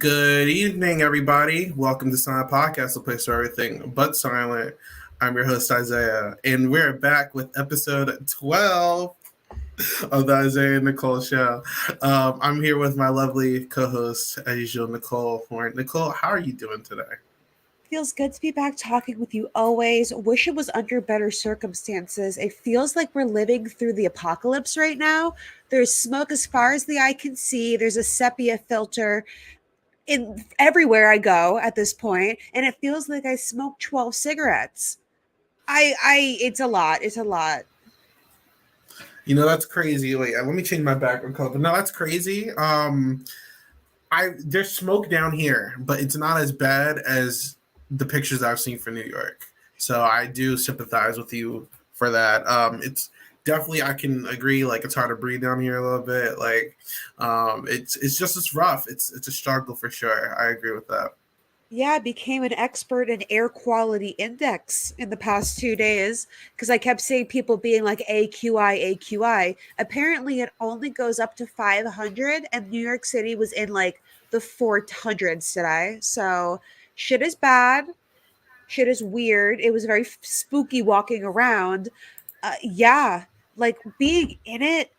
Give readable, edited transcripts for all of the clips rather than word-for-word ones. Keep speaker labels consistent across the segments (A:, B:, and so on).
A: Good evening, everybody. Welcome to Silent Podcast, the place for everything but silent. I'm your host, Isaiah, and we're back with episode 12 of the Isaiah and Nicole show. I'm here with my lovely co host, as usual, Nicole. Nicole, how are you doing today?
B: Feels good to be back talking with you always. Wish it was under better circumstances. It feels like we're living through the apocalypse right now. There's smoke as far as the eye can see. There's a sepia filter in everywhere I go at this point, and it feels like I smoked 12 cigarettes. It's a lot. It's a lot.
A: That's crazy. Wait, let me change my background color. But no, that's crazy. There's smoke down here, but it's not as bad as the pictures I've seen for New York. So I do sympathize with you for that. It's definitely I can agree. Like it's hard to breathe down here a little bit. It's rough. It's a struggle for sure. I agree with that.
B: Yeah, I became an expert in air quality index in the past 2 days because I kept seeing people being like AQI, AQI. Apparently, it only goes up to 500, and New York City was in like the 400s today. So shit is bad. Shit is weird. It was very spooky walking around. Yeah, like being in it,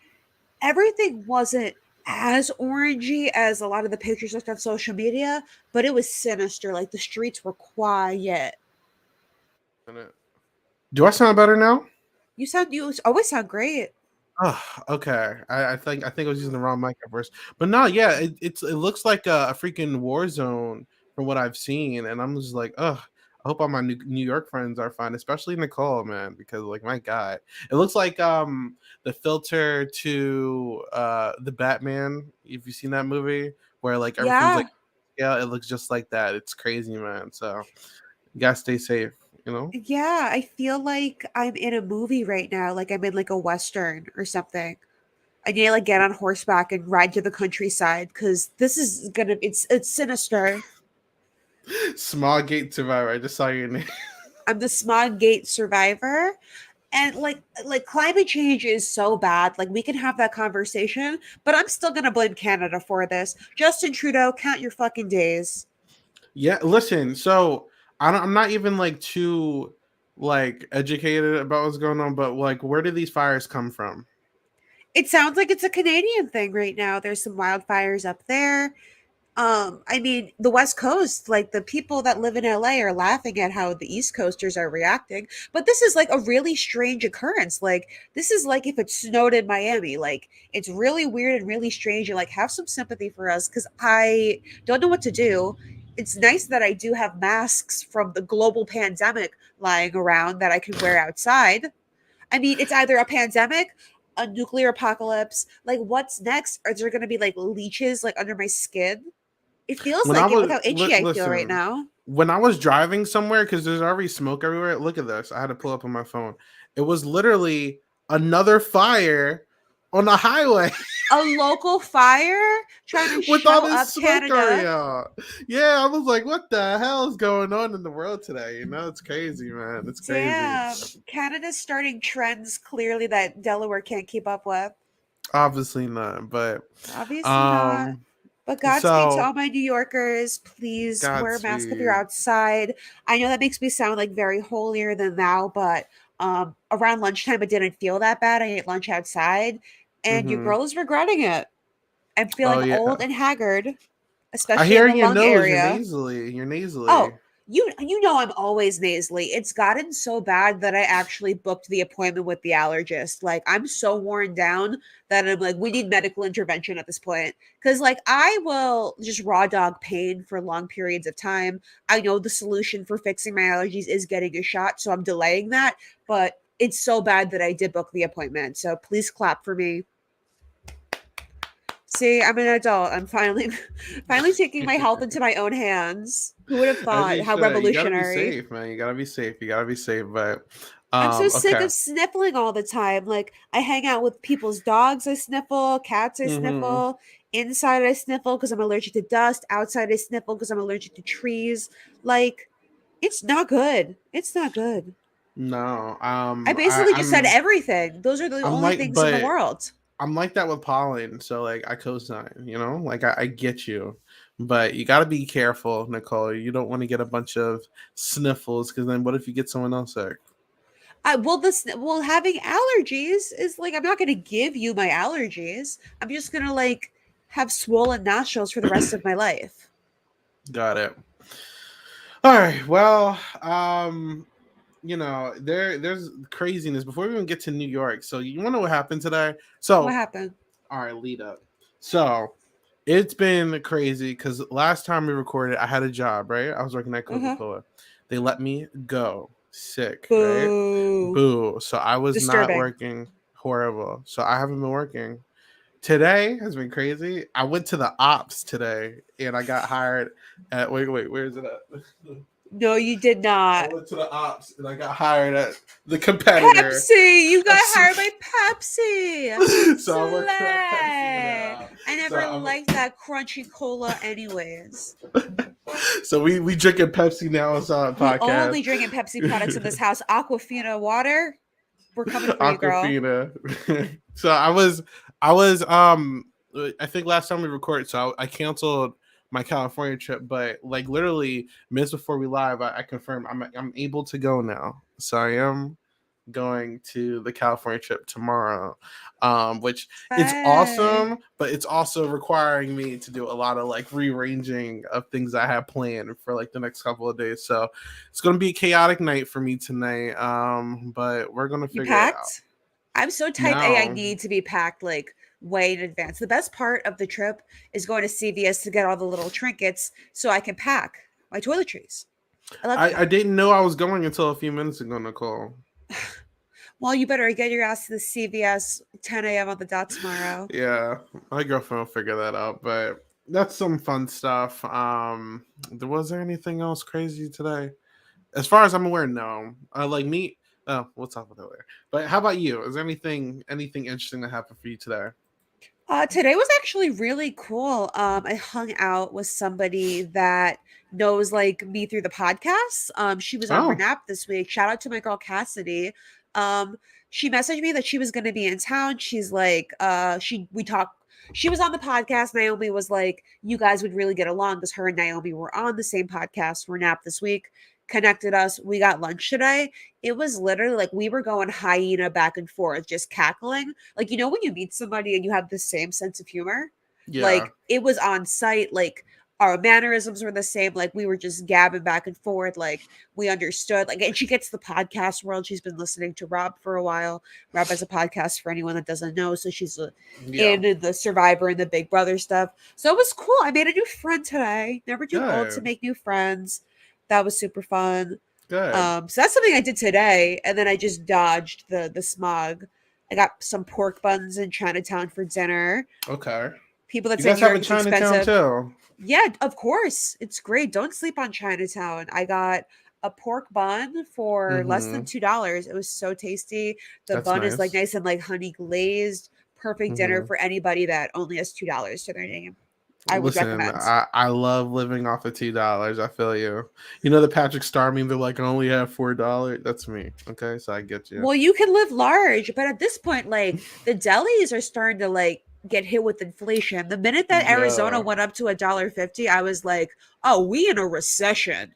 B: everything wasn't as orangey as a lot of the pictures looked on social media, but it was sinister. Like the streets were quiet.
A: Do I sound better now?
B: You always sound great.
A: Oh, okay. I think I was using the wrong mic at first, but no, yeah, it looks like a freaking war zone from what I've seen, and I'm just like, ugh. I hope all my New York friends are fine, especially Nicole, man, because like my God, it looks like the filter to the Batman. If you've seen that movie, where like everything's like,
B: Yeah.
A: yeah, it looks just like that. It's crazy, man. So you gotta stay safe, you know.
B: Yeah, I feel like I'm in a movie right now, like I'm in like a western or something. I need to like get on horseback and ride to the countryside because this is gonna it's sinister.
A: Small gate survivor. I just saw your name.
B: I'm the smog gate survivor. And like climate change is so bad. Like we can have that conversation, but I'm still gonna blame Canada for this. Justin Trudeau, count your fucking days.
A: Yeah, listen. So I'm not even like too like educated about what's going on, but like, where do these fires come from?
B: It sounds like it's a Canadian thing right now. There's some wildfires up there. I mean, the West Coast, like the people that live in LA are laughing at how the East Coasters are reacting. But this is like a really strange occurrence. Like, this is like if it snowed in Miami. Like, it's really weird and really strange. You like have some sympathy for us because I don't know what to do. It's nice that I do have masks from the global pandemic lying around that I can wear outside. I mean, it's either a pandemic, a nuclear apocalypse. Like, what's next? Are there going to be like leeches like under my skin? It feels
A: When I
B: like it with
A: was
B: how itchy I feel right
A: listen,
B: now.
A: when I was driving somewhere, because there's already smoke everywhere. Look at this. I had to pull up on my phone. It was literally another fire on the highway
B: A local fire trying to
A: with all
B: show
A: this
B: up
A: smoke already
B: Canada.
A: out. Yeah, I was like, what the hell is going on in the world today? It's crazy, man. It's crazy.
B: Damn. Canada's starting trends clearly that Delaware can't keep up with.
A: Obviously not, but
B: Obviously not.
A: um
B: But Godspeed to
A: so
B: all my New Yorkers. Please wear a mask if you're
A: Godspeed.
B: outside. I know that makes me sound like very holier than thou, but around lunchtime it didn't feel that bad. I ate lunch outside, and your
A: Mm-hmm.
B: girl is regretting it. I'm
A: Oh
B: feeling
A: yeah.
B: old and haggard,
A: I
B: especially in
A: hear
B: the
A: in your
B: lung
A: nose, you're
B: area.
A: nasally. You're nasally.
B: Oh, you know I'm always nasally. It's gotten so bad that I actually booked the appointment with the allergist. Like I'm so worn down that I'm like, we need medical intervention at this point. Cause like I will just raw dog pain for long periods of time. I know the solution for fixing my allergies is getting a shot, so I'm delaying that. But it's so bad that I did book the appointment. So please clap for me. See, I'm an adult. I'm finally finally taking my health into my own hands. Who would have
A: As
B: thought?
A: you
B: How
A: should. You gotta be
B: revolutionary.
A: safe, man. You gotta be safe. You gotta be safe. But
B: I'm so sick
A: okay.
B: of sniffling all the time. Like I hang out with people's dogs, I sniffle, cats, I
A: Mm-hmm.
B: sniffle, inside I sniffle because I'm allergic to dust, outside I sniffle because I'm allergic to trees. Like it's not good. It's not good.
A: No.
B: I basically just said everything. Those are the
A: I'm
B: only
A: like,
B: things in the
A: but
B: world.
A: I'm like that with pollen. So like, I co-sign. Like I get you. But you got to be careful, Nicole. You don't want to get a bunch of sniffles because then what if you get someone else sick?
B: Well, having allergies is like I'm not going to give you my allergies. I'm just going to like have swollen nostrils for the rest of my life.
A: Got it. All right. Well, there's craziness before we even get to New York. So you want to know what happened today?
B: What
A: So,
B: happened?
A: all right, lead up. So it's been crazy because last time we recorded, I had a job, right? I was working at Coca
B: Uh-huh.
A: Cola. They let me go sick, right?
B: Boo.
A: Boo. So I was not
B: Disturbing.
A: working. Horrible. So I haven't been working. Today has been crazy. I went to the ops today and I got hired at wait, where is it at?
B: No, you did
A: I
B: not.
A: went to the ops and I got hired at the competitor.
B: Pepsi! You got
A: So,
B: hired by Pepsi!
A: so I'm working at Pepsi
B: Slay!
A: now.
B: I
A: So
B: never liked that crunchy cola anyways.
A: so we drinking Pepsi now on our
B: We
A: podcast.
B: only drinking Pepsi products in this house. Aquafina water. We're coming for you, girl.
A: Aquafina. So I was I think last time we recorded, so I canceled my California trip, but like literally minutes before we live, I confirmed I'm able to go now. So I am going to the California trip tomorrow, which it's
B: Slay.
A: awesome, but it's also requiring me to do a lot of like rearranging of things I have planned for like the next couple of days. So it's going to be a chaotic night for me tonight, but we're going to
B: You
A: figure it out.
B: packed? I'm so type A, I
A: Now,
B: need to be packed like way in advance. The best part of the trip is going to CVS to get all the little trinkets so I can pack my toiletries. I love
A: I
B: that.
A: didn't know I was going until a few minutes ago, Nicole.
B: Well, you better get your ass to the CVS 10 a.m. on the dot tomorrow.
A: Yeah, my girlfriend will figure that out, but that's some fun stuff. Was there anything else crazy today? As far as I'm aware, no. Like me. Oh, we'll talk about that later. But how about you? Is there anything interesting that happened for you today?
B: Today was actually really cool. I hung out with somebody that knows like me through the podcast. She was on
A: Oh,
B: Renap this week. Shout out to my girl Cassidy. Um, she messaged me that she was going to be in town. She's like, we talked. She was on the podcast. Naomi was like, you guys would really get along because her and Naomi were on the same podcast. Renap this week connected us. We got lunch today. It was literally like we were going hyena back and forth, just cackling. Like, you know, when you meet somebody and you have the same sense of humor,
A: yeah,
B: like it was on site, like our mannerisms were the same, like we were just gabbing back and forth, like we understood. Like, and she gets the podcast world. She's been listening to Rob for a while. Rob has a podcast for anyone that doesn't know, so she's
A: yeah.
B: in the Survivor and the Big Brother stuff. So it was cool. I made a new friend today. Never too old to
A: Good,
B: make new friends. That was super fun.
A: good.
B: So that's something I did today, and then I just dodged the smog. I got some pork buns in Chinatown for dinner.
A: Okay.
B: People that
A: You
B: say
A: guys
B: New
A: have a
B: York is
A: Chinatown
B: expensive.
A: too.
B: Yeah, of course. It's great. Don't sleep on Chinatown. I got a pork bun for less than
A: Mm-hmm.
B: $2. It was so tasty. The
A: That's
B: bun is like
A: nice.
B: nice and like honey glazed. Perfect dinner
A: Mm-hmm.
B: for anybody that only has $2 to their name. I would
A: Listen,
B: recommend.
A: I love living off of $2. I feel you. You know the Patrick Star meme. They're like, I only have $4. That's me. Okay, so I get you.
B: Well, you can live large, but at this point, like the delis are starting to like get hit with inflation. The minute that Arizona
A: Yeah,
B: went up to $1.50, I was like, "Oh, we in a recession."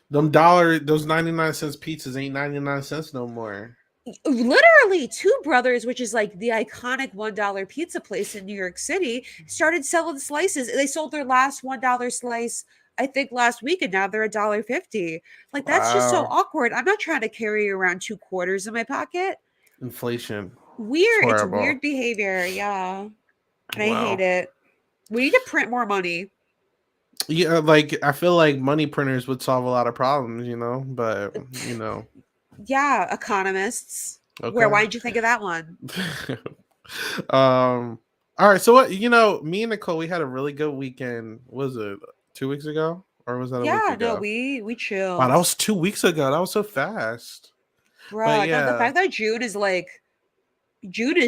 A: those 99 cents pizzas ain't 99 cents no more.
B: Literally, Two Brothers, which is like the iconic $1 pizza place in New York City, started selling slices. They sold their last $1 slice, I think, last week, and now they're $1.50. Like that's just so
A: Wow,
B: awkward. I'm not trying to carry around 2 quarters in my pocket.
A: inflation. It's
B: Weird. It's
A: horrible.
B: weird behavior. Yeah. And I hate
A: Wow.
B: it. We need to print more money.
A: Yeah, like I feel like money printers would solve a lot of problems, but
B: Yeah, economists. Where?
A: okay.
B: Why did you think of that one?
A: um all right, so what me and Nicole, we had a really good weekend. Was it 2 weeks ago? Or was that a week
B: Yeah, no,
A: ago?
B: we
A: Wow, that
B: chilled,
A: was 2 weeks ago. That was so fast. But
B: bruh. No, the
A: yeah,
B: fact that June is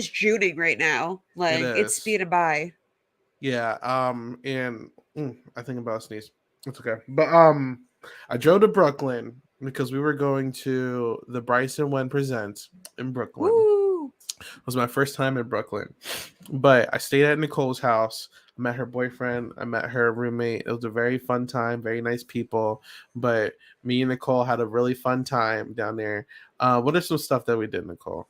B: Juning right now.
A: it
B: Like it's
A: is.
B: speeding by.
A: Yeah. And I think I'm about to sneeze. It's okay. But I drove to Brooklyn because we were going to the Bryson Wen Presents in Brooklyn.
B: Woo!
A: It was my first time in Brooklyn. But I stayed at Nicole's house. I met her boyfriend. I met her roommate. It was a very fun time. Very nice people. But me and Nicole had a really fun time down there. What are some stuff that we did, Nicole?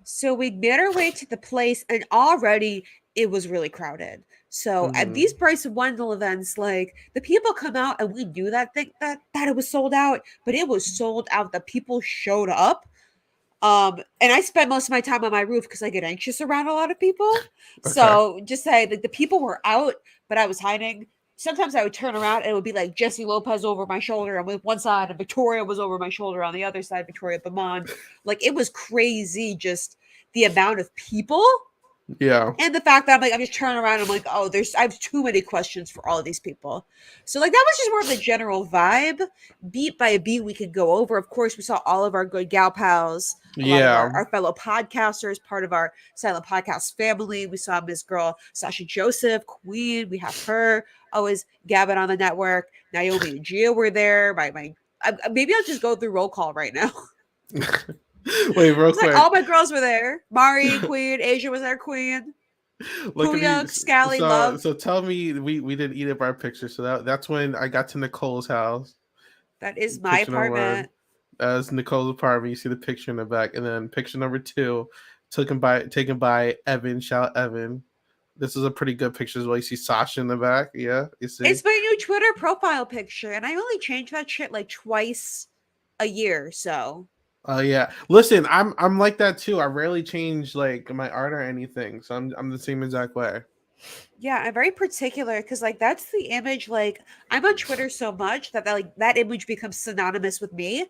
B: So we made our way to the place, and already it was really crowded. So at
A: Mm-hmm.
B: these Bryce Wendell events, like the people come out, and we knew that that it was sold out, but it was sold out. The people showed up. And I spent most of my time on my roof because I get anxious around a lot of people.
A: Okay.
B: So just say that the people were out, but I was hiding. Sometimes I would turn around and it would be like Jesse Lopez over my shoulder on one side, and Victoria was over my shoulder on the other side, Victoria Bamon. Like it was crazy, just the amount of people
A: Yeah.
B: and the fact that I'm just turning around, I'm like, oh, I have too many questions for all of these people. So like that was just more of the general vibe. Beat by beat, we could go over. Of course, we saw all of our good gal pals, a lot of
A: Yeah.
B: our fellow podcasters, part of our silent podcast family. We saw Miss Girl, Sasha Joseph, Queen. We have her always gabbing on the network. Naomi and Gia were there. Maybe I'll just go through roll call right now.
A: Wait, real
B: It's like all
A: quick.
B: my girls were there. Mari, Queen, Asia was there, Queen.
A: Look at me.
B: Pooya, Scally,
A: So
B: Love.
A: so tell me, we did eat up our picture. So that's when I got to Nicole's house.
B: That is my
A: Picture number one.
B: apartment.
A: As Nicole's apartment. You see the picture in the back, and then picture number two, taken by Evan. Shout out Evan. This is a pretty good picture as well. You see Sasha in the back. Yeah, you see.
B: It's my new Twitter profile picture, and I only change that shit like twice a year. So
A: Oh yeah. Listen, I'm like that too. I rarely change like my art or anything. So I'm the same exact way.
B: yeah, I'm very particular because like that's the image. Like I'm on Twitter so much that like that image becomes synonymous with me.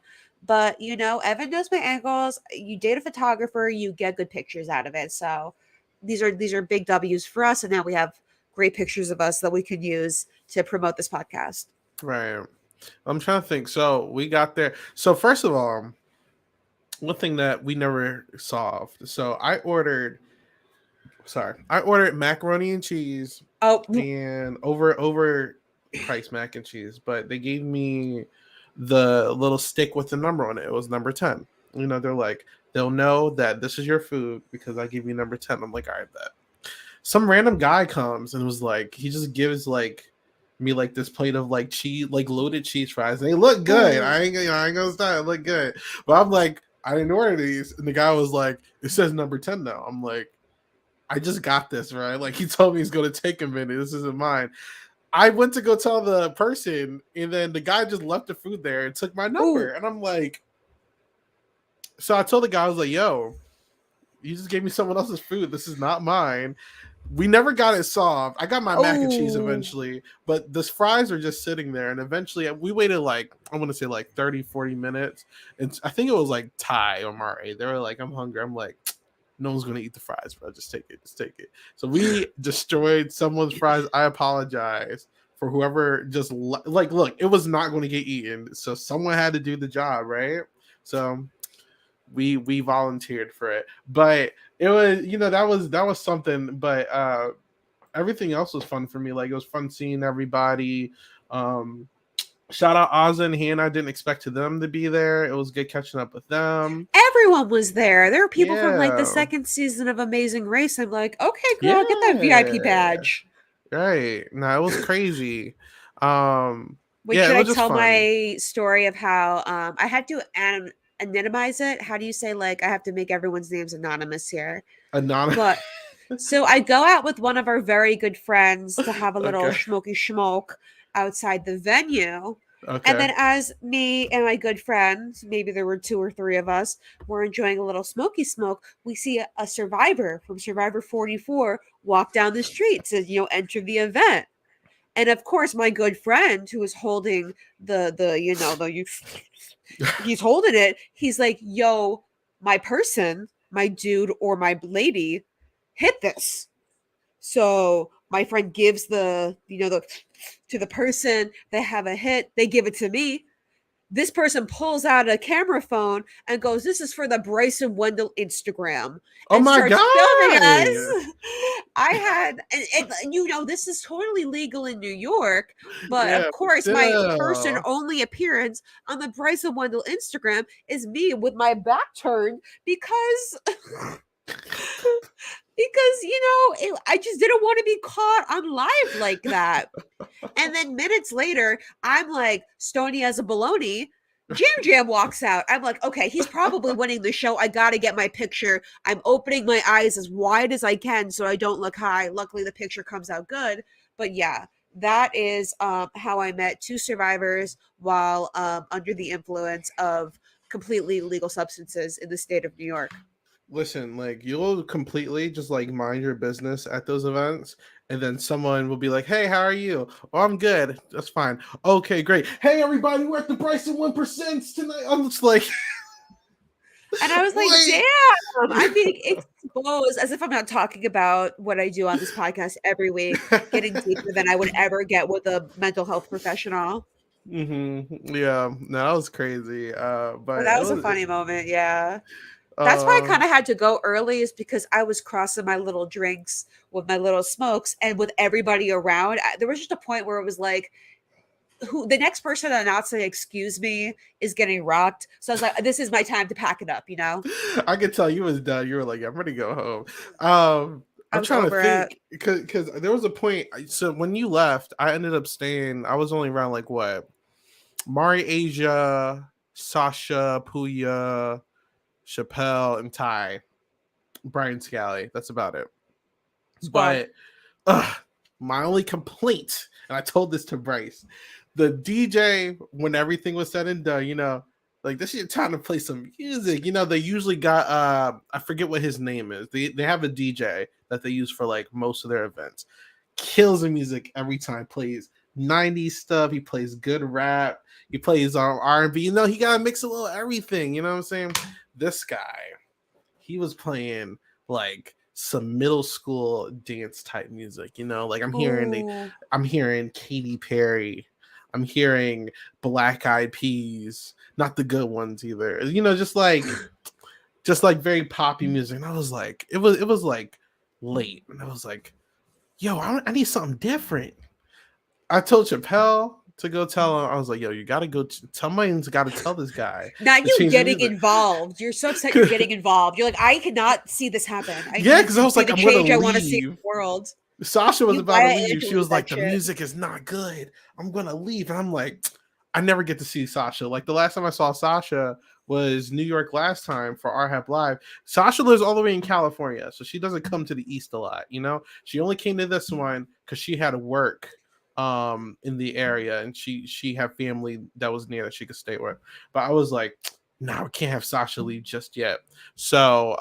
B: But you know, Evan knows my angles. You date a photographer, you get good pictures out of it. So these are big W's for us, and now we have great pictures of us that we can use to promote this podcast.
A: Right. I'm trying to think. So we got there. So first of all, one thing that we never solved. So I ordered macaroni and cheese
B: Oh,
A: and over price mac and cheese, but they gave me the little stick with the number on it. It was number 10. You know, they'll know that this is your food because I give you number 10. I'm like, all right, bet. Some random guy comes and was like, he just gives like me like this plate of like cheese, like loaded cheese fries. They look good.
B: ooh,
A: I ain't gonna stop. It look good. But I'm like, I didn't order these. And the guy was like, it says number 10 now. I'm like, I just got this, right? Like he told me he's gonna take a minute. This isn't mine. I went to go tell the person, and then the guy just left the food there and took my number.
B: ooh,
A: And I'm like, so I told the guy, I was like, yo, you just gave me someone else's food. This is not mine. We never got it solved. I got my mac and cheese
B: ooh.
A: eventually, but the fries are just sitting there. And eventually we waited like, I want to say like 30, 40 minutes. And I think it was like Ty or Mari. They were like, I'm hungry. I'm like, no one's going to eat the fries, bro. Just take it. Just take it. So we destroyed someone's fries. I apologize for whoever just like, look, it was not going to get eaten. So someone had to do the job, right? So we volunteered for it, but it was, that was something. But everything else was fun for me. Like it was fun seeing everybody. um Shout out Ozza and Hannah. I didn't expect them to be there. It was good catching up with them.
B: Everyone was there. There were people from like the
A: Yeah,
B: second season of Amazing Race. I'm like, okay, girl, get that VIP
A: yeah,
B: badge.
A: right. No, it was crazy. um
B: Wait,
A: yeah,
B: should
A: it
B: I
A: was just
B: tell
A: fun.
B: my story of how I had to anonymize it? How do you say like I have to make everyone's names anonymous here?
A: Anonymous.
B: But so I go out with one of our very good friends to have a little
A: Okay,
B: smoky smoke outside the venue. And
A: okay.
B: then as me and my good friends, maybe there were two or three of us, were enjoying a little smoky smoke, we see a survivor from Survivor 44 walk down the street to, enter the event. And of course, my good friend who was holding the you know the you he's holding it. He's like, "Yo, my person, my dude, or my lady, hit this." So my friend gives the to the person. They have a hit. They give it to me. This person pulls out a camera phone and goes, "This is for the Bryson Wendell Instagram,"
A: Oh
B: and
A: my
B: starts filming
A: god.
B: us. I had, this is totally legal in New York, but
A: Yeah,
B: of
A: but
B: course, my person
A: still.
B: only appearance on the Bryson Wendell Instagram is me with my back turned because because I just didn't want to be caught on live like that. And then minutes later, I'm like, Stony as a baloney. Jam Jam walks out. I'm like, okay, he's probably winning the show. I gotta get my picture. I'm opening my eyes as wide as I can so I don't look high. Luckily, the picture comes out good. But yeah, that is how I met two survivors while under the influence of completely illegal substances in the state of New York.
A: Listen, like you'll completely just like mind your business at those events, and then someone will be like, "Hey, how are you? Oh, I'm good. That's fine. Okay, great. Hey, everybody, we're at the Bryson 1% tonight." I'm just like,
B: And I was like,
A: wait.
B: damn, I'm being exposed as if I'm not talking about what I do on this podcast every week, getting deeper than I would ever get with a mental health professional.
A: Yeah, no, that was crazy.
B: But
A: But
B: that
A: it
B: was a
A: was,
B: funny moment. Yeah. That's why I
A: uh,
B: kind of had to go early, is because I was crossing my little drinks with my little smokes and with everybody around. There was just a point where it was like, who the next person to not say excuse me is getting rocked. So I was like, this is my time to pack it up.
A: I could tell you was done. You were like, I'm ready to go home.
B: I
A: I'm
B: was
A: trying to
B: over it.
A: think because there was a point. So when you left, I ended up staying. I was only around like what, Mari Asia, Sasha, Puya, Chappelle, and Ty, Brian Scally. That's about it.
B: Squad.
A: But my only complaint, and I told this to Bryce, the DJ, when everything was said and done, like this is your time to play some music. They usually got I forget what his name is. They have a DJ that they use for like most of their events. Kills the music every time, plays 90s stuff, he plays good rap, he plays R&B. He gotta mix a little everything, you know what I'm saying? This guy, he was playing like some middle school dance type music, like
B: Ooh.
A: I'm hearing Katy Perry, I'm hearing Black Eyed Peas, not the good ones either, just like very poppy music. And I was like, it was like late, and I was like, yo, I need something different. I told Chappelle to go tell him. I was like, yo, you gotta go. Somebody's got to tell this guy
B: Not
A: to
B: you
A: change the
B: getting
A: music.
B: involved. You're so upset you're getting involved. You're like, I cannot see this happen. I
A: Yeah,
B: need
A: because I
B: to
A: was
B: be
A: like,
B: the
A: I'm gonna
B: change I want to see in
A: leave.
B: the world.
A: Sasha was
B: You
A: about to
B: Maya
A: leave. She
B: Angelou's
A: was like,
B: that
A: the
B: shit.
A: music is not good. I'm gonna leave. And I'm like, I never get to see Sasha. Like the last time I saw Sasha was New York last time for RHAP Live. Sasha lives all the way in California, so she doesn't come to the East a lot. She only came to this one because she had to work in the area, and she had family that was near that she could stay with. But I was like, nah, we can't have Sasha leave just yet. So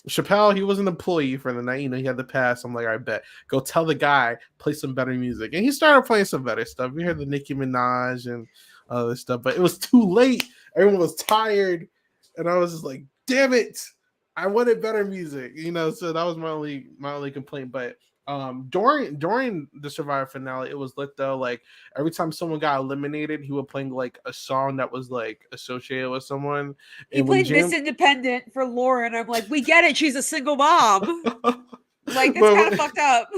A: Chappelle, he was an employee for the night. He had the pass. I'm like, I bet. Go tell the guy, play some better music. And he started playing some better stuff. We heard the Nicki Minaj and other stuff, but it was too late. Everyone was tired. And I was just like, damn it. I wanted better music. So that was my only complaint. But during the Survivor finale, it was lit though. Like every time someone got eliminated, he would play like a song that was like associated with someone.
B: He
A: And when
B: played Miss
A: Jam
B: Independent for Lauren. I'm like, we get it. She's a single mom. Like, that's kind of
A: but
B: fucked up.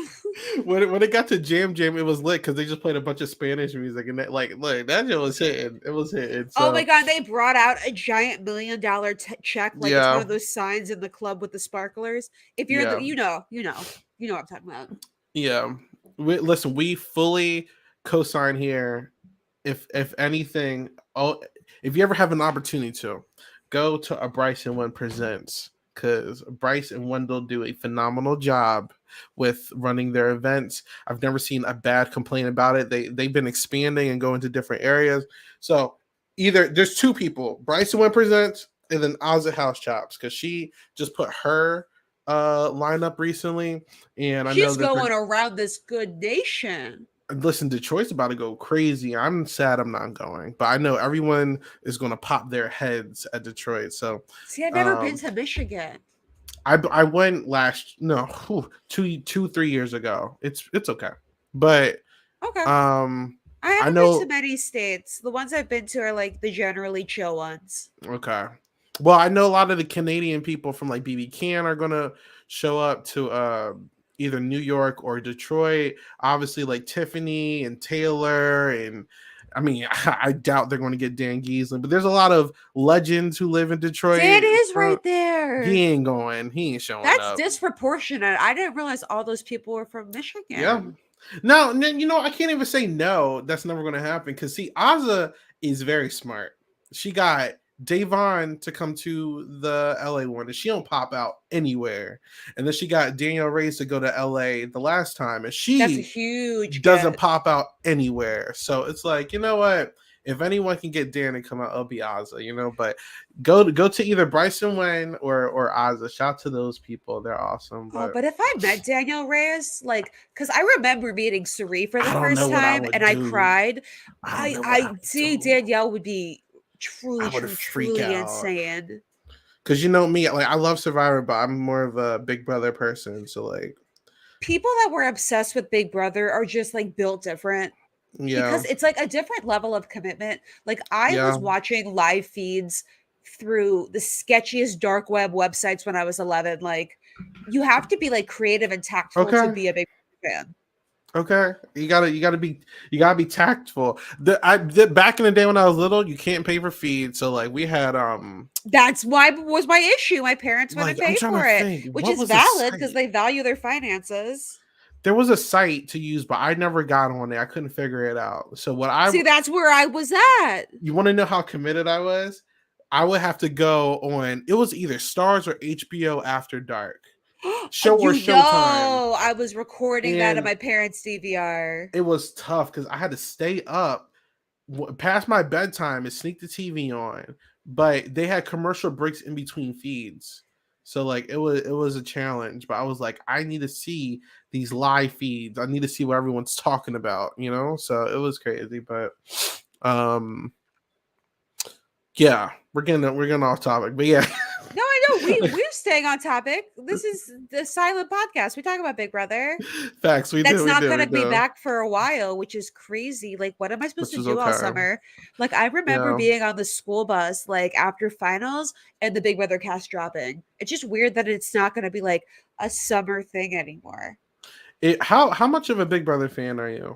A: when it got to Jam Jam, it was lit because they just played a bunch of Spanish music, and that, like, look, that shit was hitting. It was hitting.
B: Oh my
A: So
B: god, they brought out a giant $1 million check, like it's one
A: yeah,
B: of those signs in the club with the sparklers. If you're in the,
A: yeah,
B: you know what I'm talking about.
A: yeah. Listen, we fully co-sign here. If anything, oh, if you ever have an opportunity to go to a Bryce and One presents, because Bryce and Wendell do a phenomenal job with running their events. I've never seen a bad complaint about it. They've been expanding and going to different areas. So either there's two people, Bryce and One presents, and then Ozzy House Chops, because she just put her lineup recently, and I know
B: She's
A: that
B: going around this good nation.
A: listen, Detroit's about to go crazy. I'm sad I'm not going, but I know everyone is going to pop their heads at Detroit. So,
B: See, I've never been
A: um,
B: to Michigan.
A: I went last no 3 years ago. It's okay, but
B: Okay.
A: um,
B: I
A: I
B: haven't been to
A: know
B: many states. The ones I've been to are like the generally chill ones.
A: okay. Well, I know a lot of the Canadian people from like BB Can are gonna show up to either New York or Detroit. Obviously, like Tiffany and Taylor and I mean, I doubt they're going to get Dan Giesling, but there's a lot of legends who live in
B: Dan
A: Detroit.
B: is
A: From
B: right there.
A: he ain't going. He ain't showing
B: That's
A: up.
B: disproportionate. I didn't realize all those people were from
A: Yeah.
B: Michigan.
A: No, you know, I can't even say no. That's never going to happen because see, Ozza is very smart. She got Davon to come to the LA one, and she don't pop out anywhere. And then she got Danielle Reyes to go to LA the last time, and
B: That's a
A: she
B: huge
A: doesn't
B: get.
A: pop out anywhere. So it's like, you know what? If anyone can get Dan to come out, it'll be Ozza, you know. But go to either Bryson Wayne or Ozza. Shout out to those people; they're awesome.
B: Oh,
A: But
B: but if I met Danielle Reyes, like, because I remember meeting Cerie for the
A: I don't know
B: first
A: what I
B: time
A: would
B: and I
A: do.
B: cried,
A: I don't
B: I
A: know what I
B: I
A: would
B: see
A: do.
B: Danielle would be
A: I
B: truly,
A: would
B: truly,
A: freak
B: truly
A: out
B: insane.
A: because you know me, like I love Survivor, but I'm more of a Big Brother person. So like,
B: People that were obsessed with Big Brother are just like built different
A: yeah,
B: because it's like a different level of commitment. Like I was
A: yeah,
B: watching live feeds through the sketchiest dark web websites when I was 11. Like you have to be like creative and tactful to
A: okay.
B: be a Big Brother fan.
A: Okay, you gotta be tactful. Back in the day when I was little, you can't pay for feed, so like we had
B: That's why was my issue. My parents
A: like
B: wouldn't
A: I'm
B: pay
A: trying to
B: for it,
A: think
B: which
A: what
B: is
A: was a
B: valid because
A: site.
B: they value their finances.
A: There was a site to use, but I never got on there. I couldn't figure it out. So what I
B: See, that's where I was at.
A: you want to know how committed I was? I would have to go on. It was either Stars or HBO After Dark, show or
B: You
A: Showtime,
B: know, I was recording that on
A: and
B: my parents' DVR.
A: it was tough because I had to stay up past my bedtime and sneak the TV on, but they had commercial breaks in between feeds. So like it was a challenge, but I was like, I need to see these live feeds. I need to see what everyone's talking about, you know? So it was crazy, but um yeah, we're getting off topic. But yeah.
B: No, I know we're staying on topic. This is the silent podcast. We talk about Big Brother.
A: Facts, we
B: That's
A: do, we
B: not
A: do,
B: going
A: we
B: to be
A: do.
B: back for a while, which is crazy. Like, what am I supposed
A: Which
B: to
A: is
B: do all
A: okay.
B: summer? Like, I remember
A: Yeah.
B: being on the school bus, like, after finals and the Big Brother cast dropping. It's just weird that it's not going to be like a summer thing anymore.
A: How much of a Big Brother fan are you?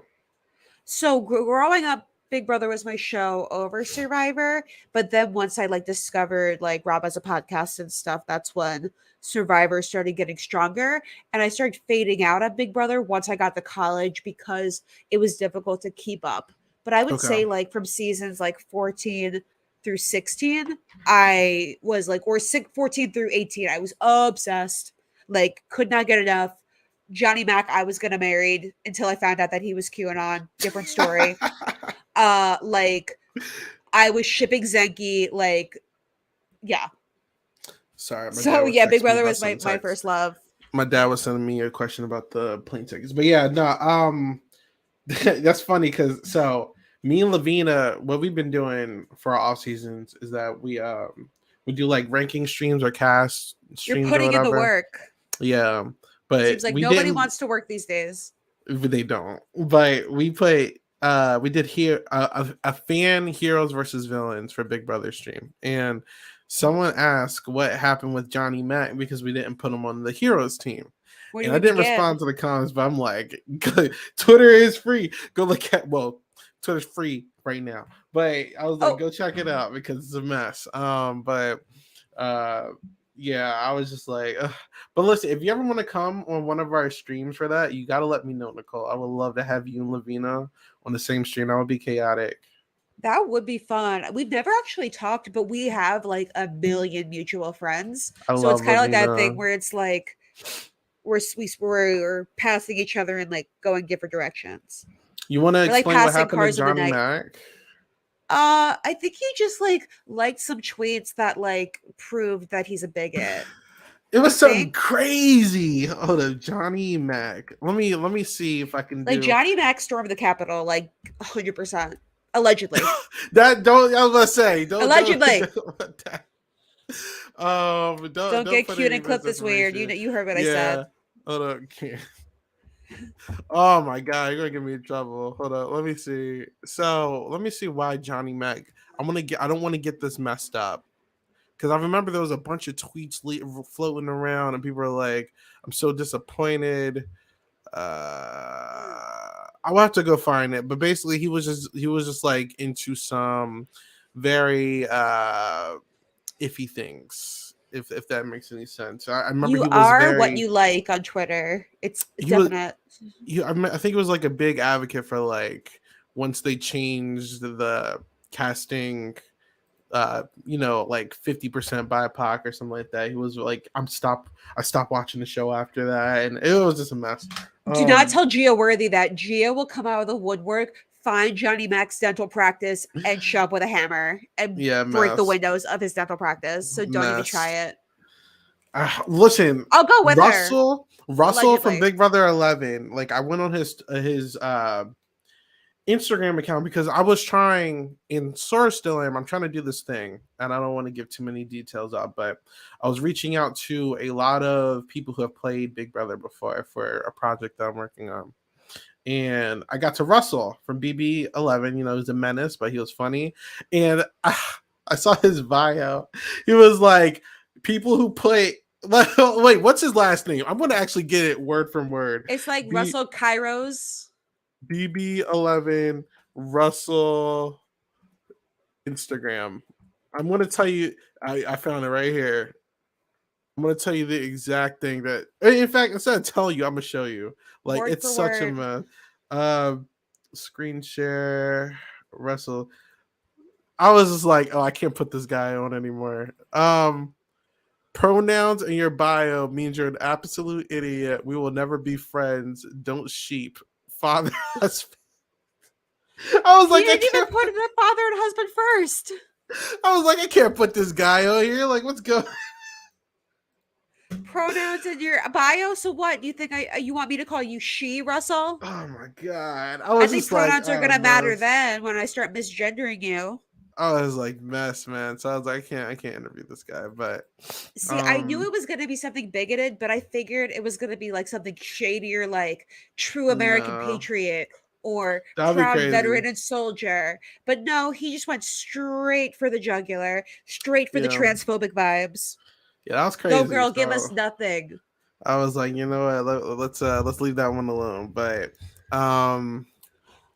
B: So, growing up, Big Brother was my show over Survivor. But then once I like discovered like Rob as a podcast and stuff, that's when Survivor started getting stronger. And I started fading out of Big Brother once I got to college because it was difficult to keep up. But I would
A: Okay.
B: say like from seasons like 14 through 16, I was like, or 14 through 18, I was obsessed. Like, could not get enough. Johnny Mac, I was gonna marry until I found out that he was QAnon. Different story. Like I was shipping Zenki. Like, yeah.
A: Sorry, my dad
B: So
A: was
B: yeah, Big
A: texting me
B: Brother
A: about
B: was
A: some
B: my
A: text.
B: first love.
A: My dad was sending me a question about the plane tickets. But yeah, no, that's funny because so me and Lavina, what we've been doing for our off seasons is that we do like ranking streams or cast
B: You're
A: streams or
B: putting in the
A: whatever.
B: work.
A: Yeah. But
B: Seems like
A: we
B: nobody
A: didn't
B: wants to work these days.
A: they don't. But we did here a fan heroes versus villains for Big Brother stream. And someone asked what happened with Johnny Mack because we didn't put him on the heroes team.
B: Where do
A: And
B: we
A: I didn't
B: begin?
A: respond to the comments, but I'm like, Twitter is free. Go look at Twitter's free right now. But I was like,
B: Oh,
A: go check it out because it's a mess. But uh yeah, I was just like, ugh. But listen, if you ever want to come on one of our streams for that, you gotta let me know, Nicole. I would love to have you and Lavina on the same stream. That would be chaotic.
B: that would be fun. We've never actually talked, but we have like a million mutual friends.
A: I
B: So it's
A: love
B: kind of like that
A: Lavina.
B: thing where it's like we're passing each other and like going different directions.
A: You want to
B: We're like
A: explain what
B: passing
A: happened to
B: cars in the
A: Johnny
B: night.
A: Mac?
B: I think he just like liked some tweets that like proved that he's a bigot.
A: It
B: I
A: was something
B: think
A: crazy. Hold up, Johnny Mac. Let me see if I can
B: like
A: do
B: Johnny Mac stormed the Capitol like 100%. Allegedly.
A: that. Don't I was gonna say don't
B: Allegedly.
A: don't that. Don't
B: Don't
A: don't
B: get
A: put
B: cute
A: any
B: and clip this weird. You
A: misinformation.
B: know you heard what I
A: Yeah.
B: said.
A: Hold up. Oh my god, you're gonna get me in trouble. Hold up. Let me see. So let me see why Johnny Mac. I don't want to get this messed up because I remember there was a bunch of tweets floating around, and people were like, "I'm so disappointed." I will have to go find it. But basically, he was just like into some very iffy things. If that makes any sense. I remember
B: You
A: he was
B: are what
A: very
B: you like on Twitter. It's
A: he was
B: definite.
A: I think he was like a big advocate for like once they changed the casting like 50% BIPOC or something like that. He was like, I stopped watching the show after that, and it was just a mess.
B: Do not
A: Um,
B: tell Gia Worthy that. Gia will come out of the woodwork, find Johnny Mac's dental practice, and show up with a hammer and
A: yeah,
B: break the
A: mess,
B: windows of his dental practice. So don't even try
A: mess.
B: it.
A: Listen,
B: I'll go with her,
A: Russell from
B: allegedly.
A: Big Brother 11. Like I went on his Instagram account because I was trying, and sort of still am. I'm trying to do this thing, and I don't want to give too many details out, but I was reaching out to a lot of people who have played Big Brother before for a project that I'm working on. And I got to Russell from BB11. You know, he was a menace, but he was funny. And I saw his bio. He was like, people who play. Wait, what's his last name? I'm going to actually get it word from word.
B: It's like
A: B
B: Russell Kairos.
A: BB11 Russell Instagram. I'm going to tell you. I found it right here. I'm going to tell you the exact thing that. In fact, instead of telling you, I'm going to show you. Like
B: Word
A: it's
B: for
A: such a
B: word.
A: mess. Uh, Screen share Russell. I was just like, oh, I can't put this guy on anymore. Pronouns in your bio means you're an absolute idiot. We will never be friends. Don't sheep. Father husband. I was
B: He
A: like,
B: didn't even put the father and husband first.
A: I can't put this guy on here. Like, what's going?
B: Pronouns in your bio. So what? Do you think you want me to call you she, Russell?
A: Oh my god! I
B: I
A: was
B: think
A: just like,
B: pronouns are
A: oh
B: gonna matter
A: mess.
B: then when I start misgendering you.
A: I was like, mess, man. So I was like, I can't interview this guy. But,
B: See, I knew
A: um,
B: it was going to be something bigoted, but I figured it was going to be like something shadier, like true American
A: no,
B: patriot or
A: that'd be
B: proud
A: crazy.
B: veteran and soldier. But no, he just went straight for the jugular, straight for the
A: Yeah,
B: transphobic vibes.
A: yeah, that was
B: Go,
A: crazy.
B: girl, give us
A: So
B: nothing.
A: I was like, you know what? Let's leave that one alone. But um,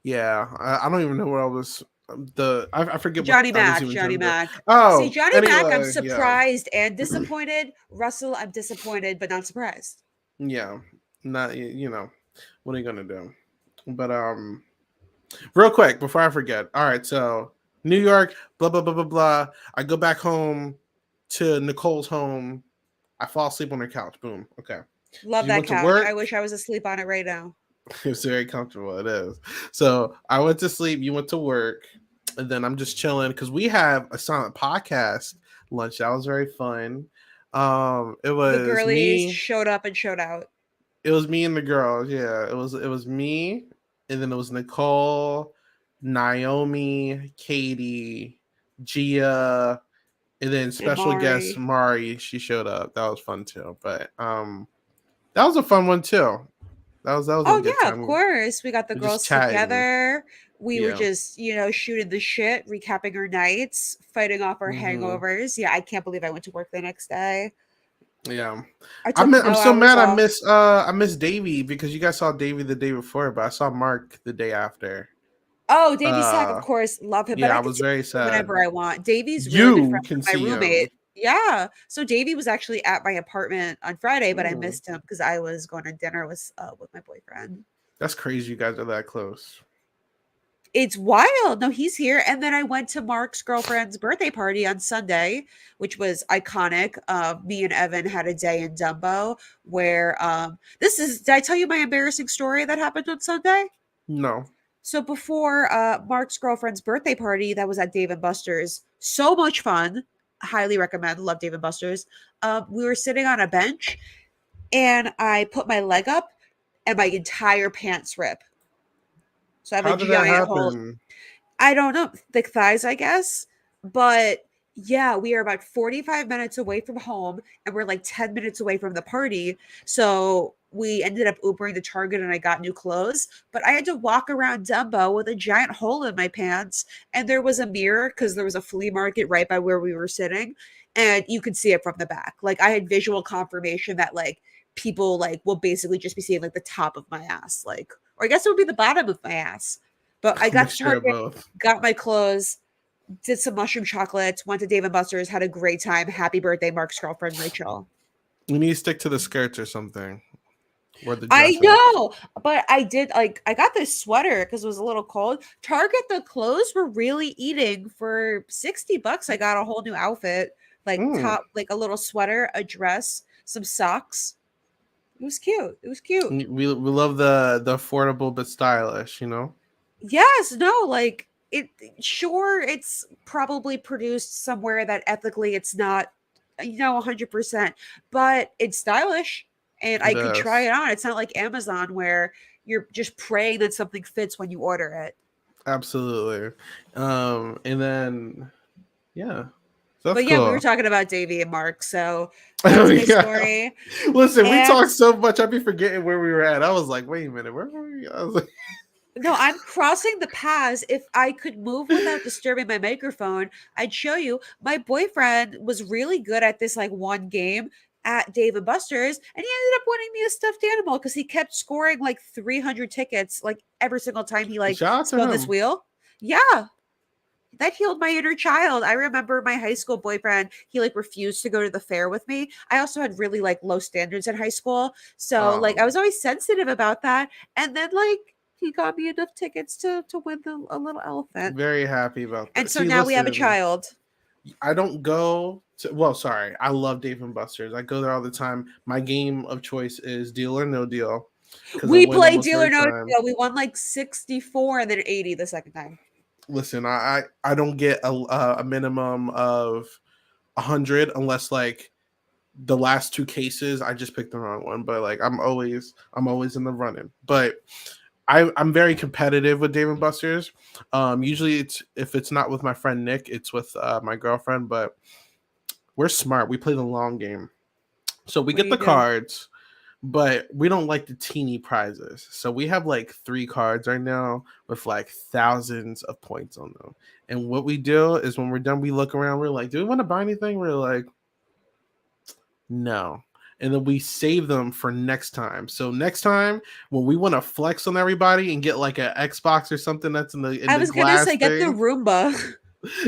A: yeah, I don't even know where I was. I forget what
B: Johnny
A: I was
B: Mac,
A: even
B: Johnny
A: trying to do.
B: Mac. See,
A: Oh,
B: Johnny Mac, I'm
A: anyway, yeah,
B: surprised and disappointed. Russell, I'm disappointed, but not surprised.
A: yeah, not what are you gonna do? But real quick before I forget. All right, so New York, blah blah blah blah blah. I go back home to Nicole's home. I fall asleep on her couch. Boom. Okay.
B: Love
A: You
B: that
A: went to
B: couch. I
A: work.
B: wish I was asleep on it right now.
A: It's very comfortable. It is. So I went to sleep. You went to work, and then I'm just chilling because we have a silent podcast lunch. That was very fun. It
B: The
A: was
B: girlies
A: me.
B: showed up and showed out.
A: It was me and the girls. Yeah, it was me, and then it was Nicole, Naomi, Katie, Gia, and then
B: And
A: special guest
B: Mari.
A: Mari. She showed up. That was fun too. But that was a fun one too. That was a
B: Oh
A: good
B: yeah, of
A: time.
B: course. We got the
A: We're just
B: girls
A: chatting.
B: together. We were
A: Yeah.
B: just, shooting the shit, recapping our nights, fighting off our
A: Hmm.
B: hangovers. Yeah, I can't believe I went to work the next day.
A: Yeah.
B: I took
A: I'm
B: no
A: so
B: hours
A: mad
B: off.
A: I missed Davey because you guys saw Davey the day before, but I saw Mark the day after.
B: Oh, Davy Sack, of
A: Uh
B: course, love him, but
A: yeah,
B: I
A: I
B: can
A: was
B: see
A: very
B: him
A: sad.
B: whenever I want. Davy's really good
A: You
B: friends with
A: can
B: my
A: see
B: roommate.
A: him.
B: Yeah. So Davy was actually at my apartment on Friday, but I
A: Mm,
B: missed him because I was going to dinner with my boyfriend.
A: that's crazy you guys are that close.
B: It's wild. No, he's here. And then I went to Mark's girlfriend's birthday party on Sunday, which was iconic. Me and Evan had a day in Dumbo where did I tell you my embarrassing story that happened on Sunday?
A: No.
B: So before Mark's girlfriend's birthday party that was at Dave and Buster's, so much fun. Highly recommend. Love Dave and Buster's. We were sitting on a bench and I put my leg up and my entire pants rip. So I have a
A: How did that
B: giant hole.
A: happen?
B: I don't know, thick thighs, I guess. But yeah, we are about 45 minutes away from home and we're like 10 minutes away from the party. So we ended up Ubering to Target and I got new clothes. But I had to walk around Dumbo with a giant hole in my pants. And there was a mirror because there was a flea market right by where we were sitting. And you could see it from the back. Like I had visual confirmation that like people like will basically just be seeing like the top of my ass. Like or I guess it would be the bottom of my ass. But I got to
A: Mixture of
B: Target,
A: both.
B: got my clothes, did some mushroom chocolates, went to Dave and Buster's, had a great time. Happy birthday, Mark's girlfriend Rachel.
A: We need to stick to the skirts or something, or the
B: I
A: dresses.
B: know, but I did like I got this sweater because it was a little cold. Target, the clothes were really eating for $60. I got a whole new outfit, like
A: Mm.
B: top, like a little sweater, a dress, some socks. It was cute. It was cute.
A: We love the affordable but stylish. You know.
B: Yes, no, like it sure it's probably produced somewhere that ethically it's not 100%, but it's stylish and I
A: It
B: could try
A: is
B: it on. It's not like Amazon where you're just praying that something fits when you order it.
A: absolutely. And then yeah, so that's
B: But yeah, we were
A: cool.
B: talking about Davy and Mark, so
A: Oh
B: that's my
A: yeah.
B: story.
A: Listen, we
B: And
A: talked so much. I'd be forgetting where we were at. I was like, wait a minute, where were we? I was like,
B: no, I'm crossing the paths. If I could move without disturbing my microphone, I'd show you. My boyfriend was really good at this like one game at Dave and Buster's, and he ended up winning me a stuffed animal because he kept scoring like 300 tickets like every single time he like
A: shout out to
B: spun this
A: him.
B: wheel. Yeah, that healed my inner child. I remember my high school boyfriend, he like refused to go to the fair with me. I also had really like low standards in high school. So like I
A: Um,
B: was always sensitive about that. And then like he got me enough tickets to win a little elephant.
A: very happy about
B: And
A: that.
B: so
A: See,
B: now we have a
A: listen,
B: child.
A: I don't go to, well, sorry, I love Dave and Buster's. I go there all the time. My game of choice is Deal or No Deal because I
B: We
A: win
B: played
A: almost
B: Deal or
A: every
B: No
A: time.
B: Deal. We won like 64 and then 80 the second time.
A: Listen, I don't get a minimum of 100 unless like the last two cases I just picked the wrong one, but like I'm always in the running. But I'm very competitive with Dave and Buster's. Usually it's if it's not with my friend Nick, it's with my girlfriend. But we're smart. We play the long game, so we
B: What do
A: get
B: you
A: the
B: do?
A: cards, but we don't like the teeny prizes. So we have like three cards right now with like thousands of points on them. And what we do is when we're done, we look around. We're like, do we want to buy anything? We're like, no. And then we save them for next time. So next time when we want to flex on everybody and get like an Xbox or something that's in the
B: I was gonna
A: glass
B: say get the
A: thing,
B: Roomba.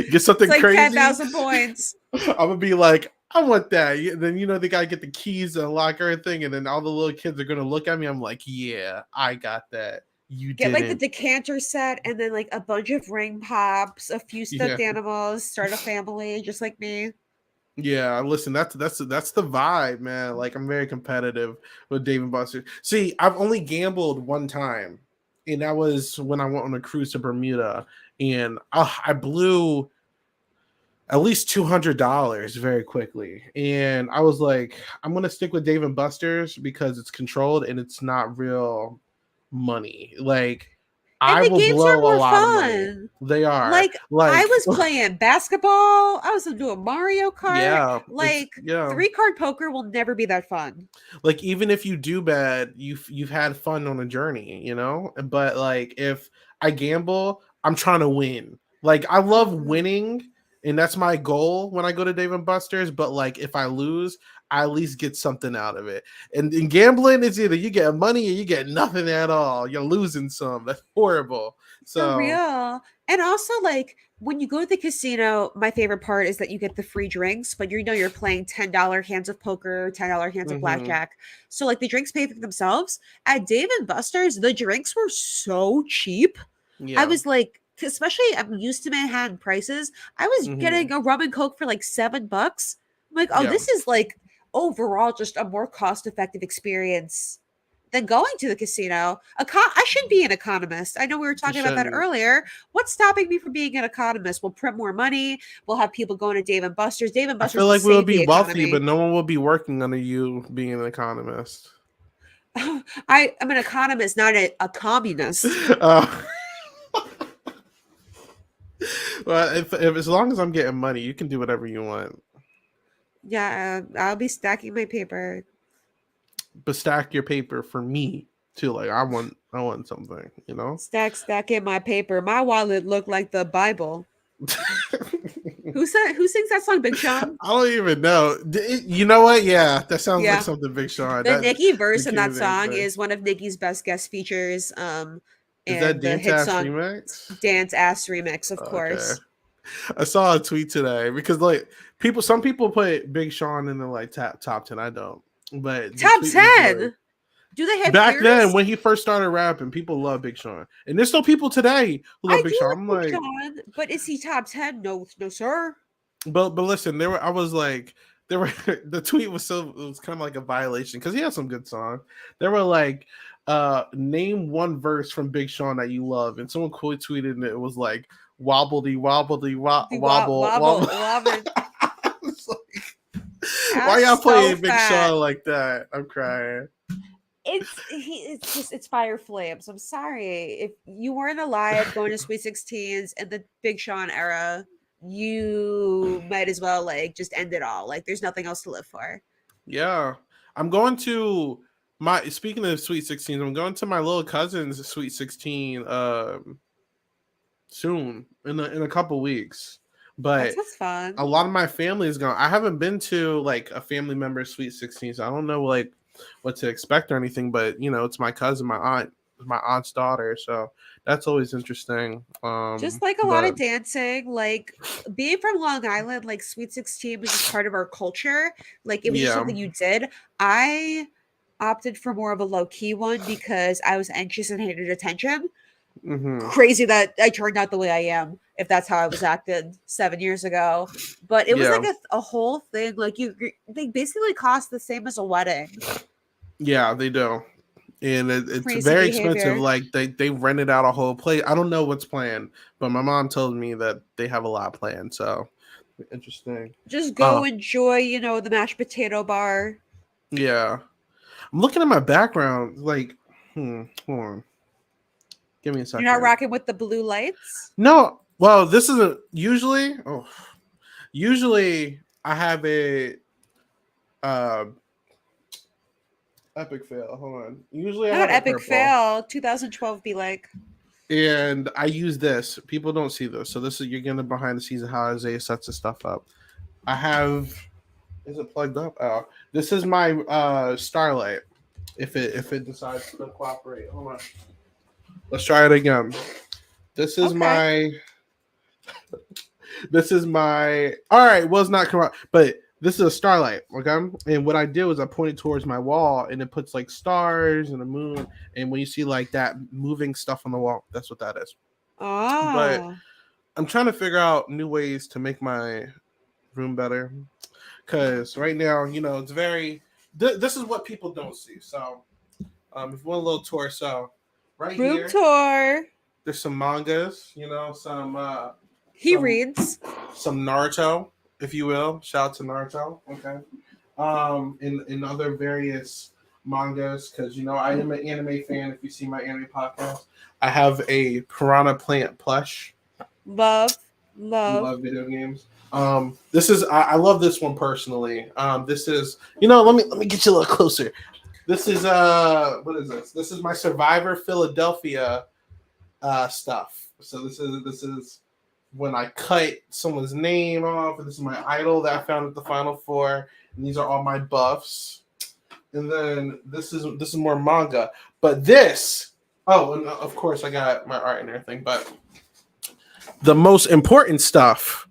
A: get
B: It's
A: something
B: like
A: crazy,
B: 10,000 points.
A: I'm gonna be like, I want that. Then they gotta get the keys to unlock everything, and then all the little kids are gonna look at me. I'm like, yeah, I got that. You
B: Get like the
A: didn't.
B: decanter set and then like a bunch of ring pops, a few
A: Yeah,
B: stuffed animals, start a family just like me.
A: yeah. Listen, that's the vibe, man. Like I'm very competitive with Dave and Buster. See, I've only gambled one time, and that was when I went on a cruise to Bermuda, and I blew at least $200 very quickly. And I was like, I'm gonna stick with Dave and Buster's because it's controlled and it's not real money. Like
B: And
A: I
B: the
A: will
B: games are
A: blow a
B: more
A: lot of money.
B: fun.
A: They are
B: Like I
A: like
B: was playing basketball, I was doing Mario Kart.
A: yeah, it's
B: Like
A: yeah.
B: 3 card poker will never be that fun.
A: Like even if you do bad, you've had fun on a journey, you know? But like if I gamble, I'm trying to win. Like I love
B: Mhm.
A: winning and that's my goal when I go to Dave and Buster's, but like if I lose, I at least get something out of it. And in gambling, it's either you get money or you get nothing at all. You're losing some. That's horrible.
B: For
A: So,
B: real. And also, like, when you go to the casino, my favorite part is that you get the free drinks, but you're playing $10 hands of poker, $10 hands of
A: mhm,
B: blackjack. So, like, the drinks pay for themselves. At Dave and Buster's, the drinks were so cheap. I
A: yeah.
B: was like, especially I'm used to Manhattan prices. I was
A: Mhm,
B: getting a rum and coke for like $7. I'm like, oh,
A: yeah.
B: this is like overall just a more cost effective experience than going to the casino. I should be an economist. I know we were
A: You
B: talking about that
A: shouldn't.
B: earlier. What's stopping me from being an economist? We'll print more money. We'll have people going to Dave and Buster's. Dave and
A: I
B: Buster's
A: feel
B: will
A: like we would
B: save
A: be
B: the
A: wealthy, but
B: economy.
A: no one will be working under you being an economist.
B: I'm an economist, not a communist.
A: uh, well, if as long as I'm getting money, you can do whatever you want.
B: Yeah, I'll be stacking my paper.
A: But stack your paper for me too. Like I want something,
B: Stack in my paper. My wallet looked like the Bible. Who sings that song? Big Sean?
A: I don't even know. You know what? Yeah, that sounds like
B: Yeah.
A: something Big Sean.
B: The
A: That
B: Nicki
A: the
B: verse in that
A: Cuban
B: song
A: thing.
B: is one of Nicki's best guest features.
A: Is that
B: And the
A: Dance
B: hit
A: Ass
B: song
A: remix?
B: Dance Ass Remix, of
A: Okay.
B: course.
A: I saw a tweet today because like some people put Big Sean in the like top 10. I don't, but the
B: Top
A: tweet was like
B: 10. Do they have
A: back then
B: ears?
A: when he first started rapping, people love Big Sean, and there's still people today who love
B: I
A: Big
B: do
A: Sean. I'm
B: like Big
A: like,
B: Sean, but is he top 10? No, no, sir.
A: but listen, there were I was like. There were the tweet was so it was kind of like a violation because he has some good songs. There were like name one verse from Big Sean that you love, and someone quote tweeted and it was like wobbledy wobbledy
B: The
A: wobble wobble.
B: wobble, love it.
A: It's like, why y'all
B: That's so
A: playing Big
B: fat.
A: Sean like that? I'm crying.
B: It's just it's fire flames. I'm sorry. If you weren't alive going to Sweet 16s and the Big Sean era, you might as well like just end it all. Like there's nothing else to live for.
A: Yeah, I'm going to my. Speaking of Sweet 16, I'm going to my little cousin's Sweet 16 soon in a couple weeks.
B: That
A: But
B: sounds fun.
A: a lot of my family is going. I haven't been to like a family member Sweet 16, so I don't know like what to expect or anything. But you know, it's my cousin, my aunt's daughter, so that's always interesting.
B: Just like a lot
A: But
B: of dancing, like being from Long Island, like Sweet 16 was just part of our culture. Like it was just
A: yeah,
B: something you did. I opted for more of a low key one because I was anxious and hated attention.
A: hmm
B: Crazy that I turned out the way I am, if that's how I was acted 7 years ago. But it was like
A: yeah,
B: a whole thing. Like they basically cost the same as a wedding.
A: yeah, they do. And it's
B: Crazy
A: very expensive.
B: behavior.
A: Like they rented out a whole place. I don't know what's planned, but my mom told me that they have a lot planned. So interesting.
B: Just
A: Uh
B: go enjoy, the mashed potato bar.
A: yeah. I'm looking at my background. Like, hold on. Give me a
B: You're not
A: second.
B: rocking with the blue lights.
A: No, well, this isn't usually. Oh, usually I have a uh epic fail. Hold on. Usually I
B: How about
A: have a
B: epic
A: purple.
B: fail? 2012 be like.
A: And I use this. People don't see this, so this is you're getting behind the scenes of how Isaiah sets his stuff up. I have. Is it plugged up? Oh, this is my Starlight. If it decides to cooperate, hold on. Let's try it again. This is
B: Okay.
A: my. This is my. All right. Well, it's not correct, but this is a Starlight. Okay, and what I do is I point it towards my wall, and it puts like stars and a moon. And when you see like that moving stuff on the wall, that's what that is. But
B: Oh.
A: I'm trying to figure out new ways to make my room better. Because right now, it's very. This is what people don't see. So, if you want a little tour, so right
B: Room
A: here,
B: tour.
A: there's some mangas.
B: He
A: Some
B: reads.
A: some Naruto, if you will. Shout out to Naruto. Okay. In other various mangas, because I am an anime fan. If you see my anime podcast, I have a Piranha Plant plush.
B: Love.
A: You
B: Love.
A: love video games. This is I love this one personally. This is let me get you a little closer. This is what is this? This is my Survivor Philadelphia stuff. So this is when I cut someone's name off. This is my idol that I found at the Final Four, and these are all my buffs. And then this is more manga, but this. Oh, and of course I got my art and everything, but the most important stuff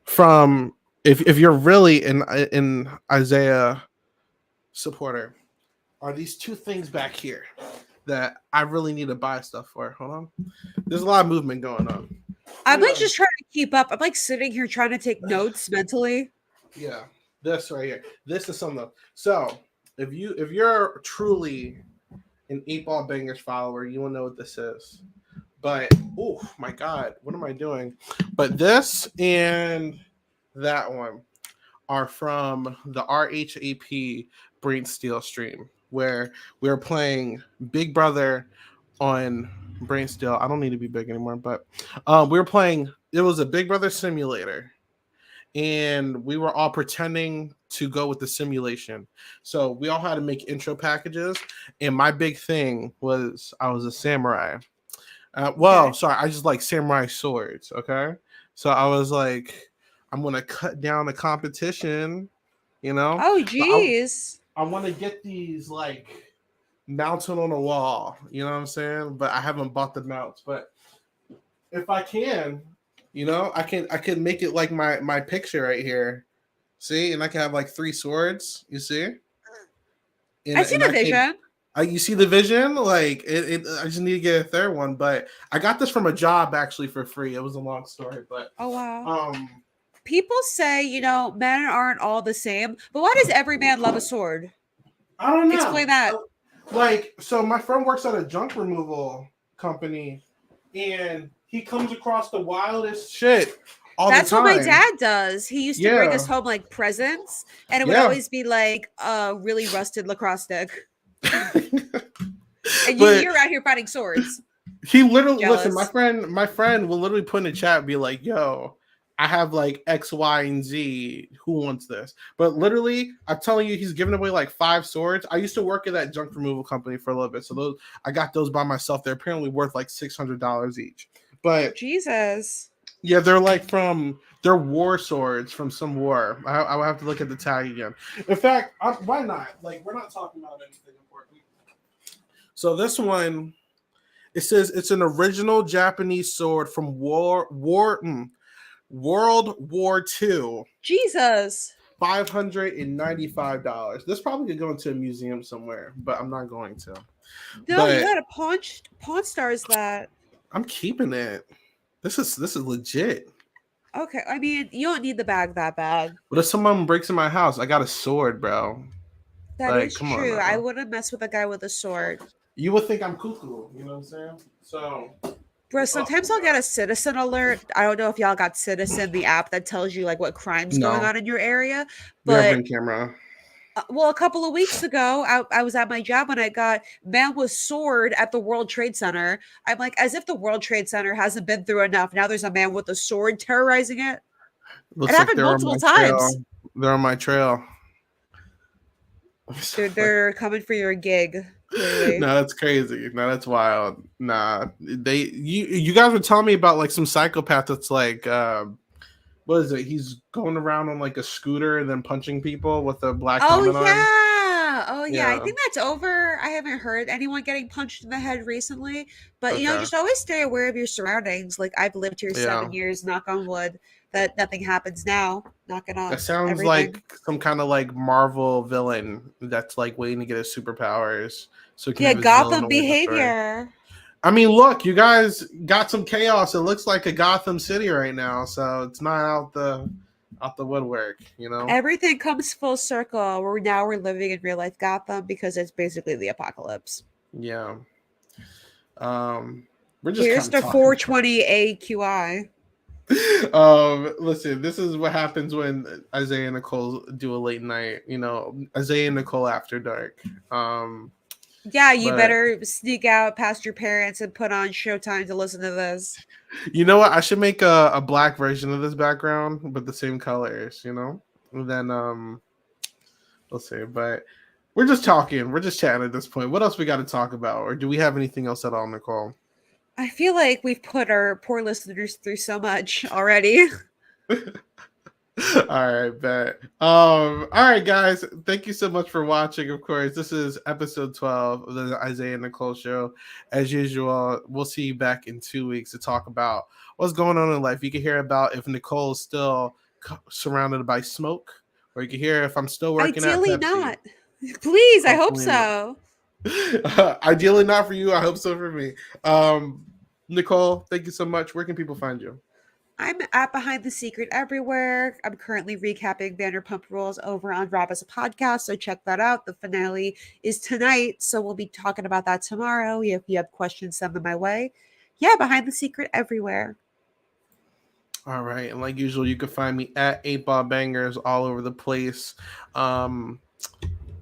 A: from if you're really in Isaiah supporter are these two things back here that I really need to buy stuff for. Hold on. There's a lot of movement going on.
B: I'm like
A: Anyway,
B: just trying to keep up. I'm like sitting here trying to take notes mentally.
A: yeah. This right here. This is something. So if you're truly an 8 Ball Bangers follower, you will know what this is. But oh my god, what am I doing? But this and that one are from the RHAP Brain Steel stream where we were playing Big Brother on Brain Steel. I don't need to be big anymore, but we were playing. It was a Big Brother simulator, and we were all pretending to go with the simulation. So we all had to make intro packages, and my big thing was I was a samurai.
B: Okay.
A: Sorry, I just like samurai swords. Okay, so I was like, I'm gonna cut down the competition, you know.
B: Oh,
A: But
B: geez.
A: I want to get these like mounted on a wall. You know what I'm saying? But I haven't bought the mounts. But if I can, I can make it like my picture right here. See, and I can have like three swords. You see, and
B: I see
A: and
B: the
A: I can.
B: vision.
A: You see the vision? Like I just need to get a third one, but I got this from a job actually for free. It was a long story, but
B: Oh, wow.
A: um,
B: People say, men aren't all the same, but why does every man love a sword?
A: I don't
B: Explain
A: know.
B: that.
A: Like, so my friend works at a junk removal company, and he comes across the wildest shit all the
B: That's what my
A: time.
B: dad does. He used to bring us
A: Yeah,
B: home like presents, and it would
A: yeah.
B: always be like a really rusted lacrosse stick. And
A: But
B: you're out here fighting swords.
A: he literally listen. My
B: Jealous.
A: friend, my friend will literally put in the chat and be like, "Yo, I have like X, Y, and Z. Who wants this?" But literally, I'm telling you, he's giving away like 5 swords. I used to work at that junk removal company for a little bit, so those I got those by myself. They're apparently worth like $600 each. But
B: Jesus.
A: yeah, they're war swords from some war. I will have to look at the tag again. In fact, why not? Like, we're not talking about anything important. So this one, it says it's an original Japanese sword from World War II.
B: Jesus.
A: $595. This probably could go into a museum somewhere, but I'm not going to.
B: No, you
A: But
B: gotta pawn stars that.
A: I'm keeping it. This is legit.
B: Okay, I mean, you don't need the bag that bad.
A: But if someone breaks in my house, I got a sword, bro.
B: That
A: Like,
B: is
A: come on
B: true. I
A: now.
B: wouldn't mess with a guy with a sword.
A: You would think I'm cuckoo. You know what I'm saying? So,
B: Bro,
A: oh
B: sometimes I'll get
A: god,
B: a citizen alert. I don't know if y'all got Citizen, the app that tells you like what crimes going
A: no,
B: on in your area,
A: we have
B: but
A: ring camera.
B: well, a couple of weeks ago, I was at my job when I got man with sword at the World Trade Center. I'm like, as if the World Trade Center hasn't been through enough. Now there's a man with a sword terrorizing it. It
A: Looks like
B: happened
A: they're on
B: multiple
A: my
B: times.
A: trail. They're on my trail.
B: They're coming for your gig, clearly.
A: No, that's crazy. No, that's wild. Nah, you guys were telling me about like some psychopath that's like what is it? He's going around on like a scooter and then punching people with a black
B: Oh
A: helmet on.
B: yeah. Oh yeah. I
A: Yeah.
B: think that's over. I haven't heard anyone getting punched in the head recently, but
A: Okay.
B: just always stay aware of your surroundings. Like I've lived here
A: Yeah.
B: 7 years, knock on wood, that nothing happens now. Knocking
A: That
B: on
A: sounds
B: everything.
A: like some kind of like Marvel villain that's like waiting to get his superpowers so he can
B: Yeah,
A: have his villain
B: Gotham
A: origin story.
B: behavior.
A: I mean, look, you guys got some chaos. It looks like a Gotham City right now, so it's not out the woodwork, you know?
B: Everything comes full circle. We're living in real life Gotham because it's basically the apocalypse.
A: Yeah. We're just
B: Here's
A: kind of
B: the
A: talking.
B: 420 AQI.
A: Listen, this is what happens when Isaiah and Nicole do a late night, Isaiah and Nicole after dark.
B: Yeah, you
A: But
B: better sneak out past your parents and put on Showtime to listen to this.
A: you know what? I should make a black version of this background with the same colors, And then let's see. But we're just talking. We're just chatting at this point. What else we got to talk about, or do we have anything else at all, Nicole?
B: I feel like we've put our poor listeners through so much already.
A: All right, bet. All right, guys. Thank you so much for watching. Of course, this is episode 12 of the Isaiah and Nicole show. As usual, we'll see you back in 2 weeks to talk about what's going on in life. You can hear about if Nicole is still surrounded by smoke, or you can hear if I'm still working at
B: Ideally
A: Pepsi.
B: not. Please, I hope
A: Hopefully not.
B: so.
A: Ideally not for you. I hope so for me. Nicole, thank you so much. Where can people find you?
B: I'm at Behind the Secret everywhere. I'm currently recapping Vanderpump Rules over on Rob as a podcast, so check that out. The finale is tonight, so we'll be talking about that tomorrow. If you have questions, send them my way. Yeah, Behind the Secret everywhere.
A: All right, and like usual, you can find me at 8 Ball Bangers all over the place.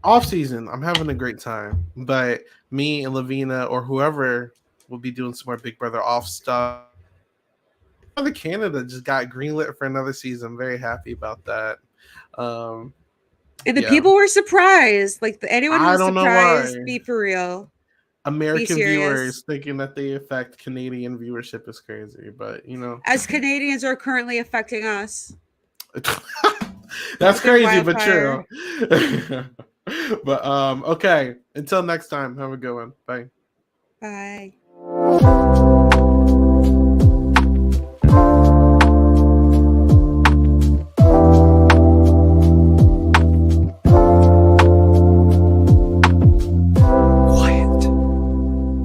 A: Off season, I'm having a great time, but me and Lavina or whoever will be doing some more Big Brother off stuff. Big Brother Canada just got greenlit for another season. I'm very happy about that. Um,
B: And the
A: yeah,
B: people were surprised. Like anyone
A: I
B: who's
A: don't know why
B: surprised, be for real. Be
A: American
B: serious.
A: viewers thinking that they affect Canadian viewership is crazy, but
B: As Canadians are currently affecting us. Have a
A: That's
B: good
A: crazy, but true.
B: wildfire.
A: But okay. Until next time, have a good one. Bye.
B: Bye.